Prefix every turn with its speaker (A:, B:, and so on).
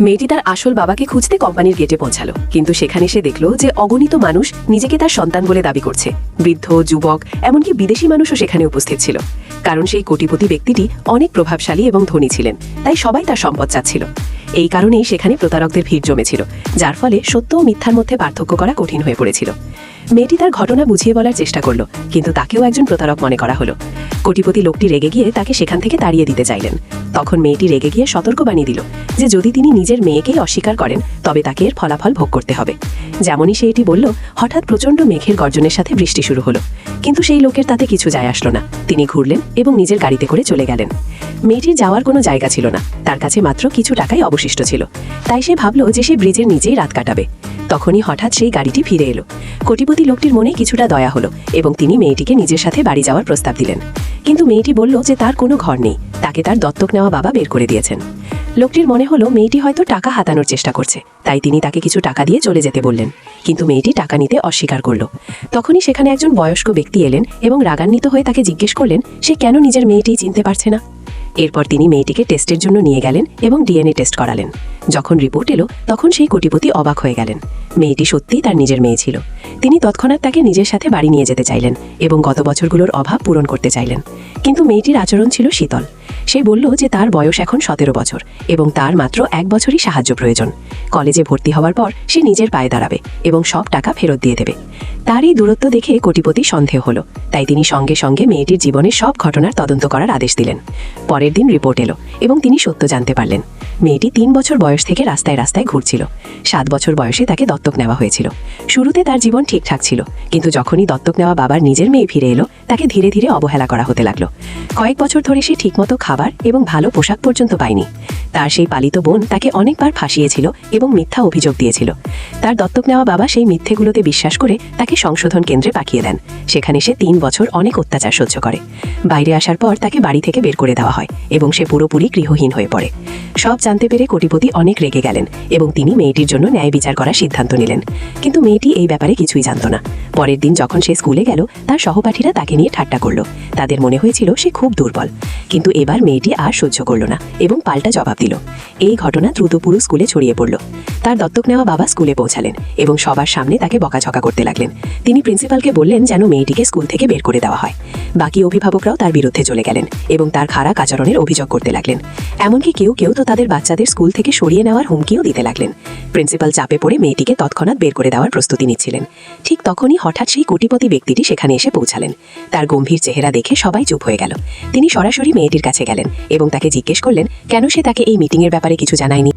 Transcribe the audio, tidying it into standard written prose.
A: মেয়েটি তার আসল বাবাকে খুঁজতে কোম্পানির গেটে পৌঁছালো, কিন্তু সেখানে সে দেখল যে অগণিত মানুষ নিজেকে তার সন্তান বলে দাবি করছে। বৃদ্ধ, যুবক, এমনকি বিদেশি মানুষও সেখানে উপস্থিত ছিল। কারণ সেই কোটিপতি ব্যক্তিটি অনেক প্রভাবশালী এবং ধনী ছিলেন, তাই সবাই তার সম্পদ চাচ্ছিল। এই কারণেই সেখানে প্রতারকদের ভিড় জমেছিল, যার ফলে সত্য ও মিথ্যার মধ্যে পার্থক্য করা কঠিন হয়ে পড়েছিল। মেয়েটি তার ঘটনা বুঝিয়ে বলার চেষ্টা করলো, কিন্তু তাকেও একজন প্রতারক মনে করা হলো। কোটিপতি লোকটি রেগে গিয়ে তাকে সেখান থেকে তাড়িয়ে দিতে চাইলেন। তখন মেয়েটি রেগে গিয়ে সতর্কবাণী দিল যে যদি তিনি নিজের মেয়েকেই অস্বীকার করেন তবে তাকে এর ফলাফল ভোগ করতে হবে। যেমনই সে এটি বলল, হঠাৎ প্রচণ্ড মেঘের গর্জনের সাথে বৃষ্টি শুরু হলো, কিন্তু সেই লোকের তাতে কিছু যায় আসলো না। তিনি ঘুরলেন এবং নিজের গাড়িতে করে চলে গেলেন। মেয়েটির যাওয়ার কোনো জায়গা ছিল না, তার কাছে মাত্র কিছু টাকাই অবশিষ্ট ছিল। তাই সে ভাবল যে সে ব্রিজের নিচেই রাত কাটাবে। তখনই হঠাৎ সেই গাড়িটি ফিরে এলো। কোটিপতি লোকটির মনে কিছুটা দয়া হলো এবং তিনি মেয়েটিকে নিজের সাথে বাড়ি যাওয়ার প্রস্তাব দিলেন। কিন্তু মেয়েটি বলল যে তার কোনো ঘর নেই, তাকে তার দত্তক নেওয়া বাবা বের করে দিয়েছেন। লোকটির মনে হলো মেয়েটি হয়তো টাকা হাতানোর চেষ্টা করছে, তাই তিনি তাকে কিছু টাকা দিয়ে চলে যেতে বললেন। কিন্তু মেয়েটি টাকা নিতে অস্বীকার করল। তখনই সেখানে একজন বয়স্ক ব্যক্তি এলেন এবং রাগান্বিত হয়ে তাকে জিজ্ঞেস করলেন সে কেন নিজের মেয়েটিই চিনতে পারছে না। এরপর তিনি মেয়েটিকে টেস্টের জন্য নিয়ে গেলেন এবং ডিএনএ টেস্ট করালেন। যখন রিপোর্ট এলো তখন সেই কোটিপতি অবাক হয়ে গেলেন। মেয়েটি সত্যিই তার নিজের মেয়ে ছিল। তিনি তৎক্ষণাৎ তাকে নিজের সাথে বাড়ি নিয়ে যেতে চাইলেন এবং গত বছরগুলোর অভাব পূরণ করতে চাইলেন। কিন্তু মেয়েটির আচরণ ছিল শীতল। সে বলল যে তার বয়স এখন 17 বছর এবং তার মাত্র 1 বছরই সাহায্য প্রয়োজন। কলেজে ভর্তি হওয়ার পর সে নিজের পায়ে দাঁড়াবে এবং সব টাকা ফেরত দিয়ে দেবে। তার এই দূরত্ব দেখে কোটিপতি সন্দেহ হলো, তাই তিনি সঙ্গে সঙ্গে মেয়েটির জীবনের সব ঘটনার তদন্ত করার আদেশ দিলেন। পরের দিন রিপোর্ট এলো এবং তিনি সত্য জানতে পারলেন। মেয়েটি 3 বছর বয়স থেকে রাস্তায় রাস্তায় ঘুরছিল। 7 বছর বয়সে তাকে দত্তক নেওয়া হয়েছিল। শুরুতে তার জীবন ঠিকঠাক ছিল, কিন্তু যখনই দত্তক নেওয়া বাবার নিজের মেয়ে ফিরে এলো তাকে ধীরে ধীরে অবহেলা করা হতে লাগলো। কয়েক বছর ধরে সে ঠিকমতো খাবার এবং ভালো পোশাক পর্যন্ত পায়নি। তার সেই পালিত বোন তাকে অনেকবার ফাঁসিয়েছিল এবং মিথ্যা অভিযোগ দিয়েছিল। তার দত্তক নেওয়া বাবা সেই মিথ্যেগুলোতে বিশ্বাস করে তাকে সংশোধন কেন্দ্রে পাঠিয়ে দেন। সেখানে সে 3 বছর অনেক অত্যাচার সহ্য করে। বাইরে আসার পর তাকে বাড়ি থেকে বের করে দেওয়া হয় এবং সে পুরোপুরি গৃহহীন হয়ে পড়ে। সব জানতে পেরে কোটিপতি অনেক রেগে গেলেন এবং তিনি মেয়েটির জন্য ন্যায় বিচার করার সিদ্ধান্ত নিলেন। কিন্তু মেয়েটি এই ব্যাপারে কিছুই জানত না। পরের দিন যখন সে স্কুলে গেল তার সহপাঠীরা তাকে নিয়ে ঠাট্টা করল। তাদের মনে হয়েছিল সে খুব দুর্বল। কিন্তু এবার মেয়েটি আর সহ্য করল না এবং পাল্টা জবাব দিল। এই ঘটনা দ্রুত পুরো স্কুলে ছড়িয়ে পড়ল। তার দত্তক নেওয়া বাবা স্কুলে পৌঁছালেন এবং সবার সামনে তাকে বকাঝকা করতে লাগলেন। তিনি প্রিন্সিপালকে বললেন যেন মেয়েটিকে স্কুল থেকে বের করে দেওয়া হয়। বাকি অভিভাবকরাও তার বিরুদ্ধে চলে গেলেন এবং তার খারাপ আচরণের অভিযোগ করতে লাগলেন। এমনকি কেউ কেউ তো তাদের বাচ্চাদের স্কুল থেকে সরিয়ে নেওয়ার হুমকিও দিতে লাগলেন। প্রিন্সিপাল চাপে পড়ে মেয়েটিকে তৎক্ষণাৎ বের করে দেওয়ার প্রস্তুতি নিচ্ছিলেন। ঠিক তখনই হঠাৎ সেই কোটিপতি ব্যক্তিটি সেখানে এসে পৌঁছালেন। তার গম্ভীর চেহারা দেখে সবাই চুপ হয়ে গেল। তিনি সরাসরি মেয়েটির কাছে গেলেন এবং তাকে জিজ্ঞেস করলেন কেন সে তাকে এই মিটিংয়ের ব্যাপারে কিছু জানায়নি।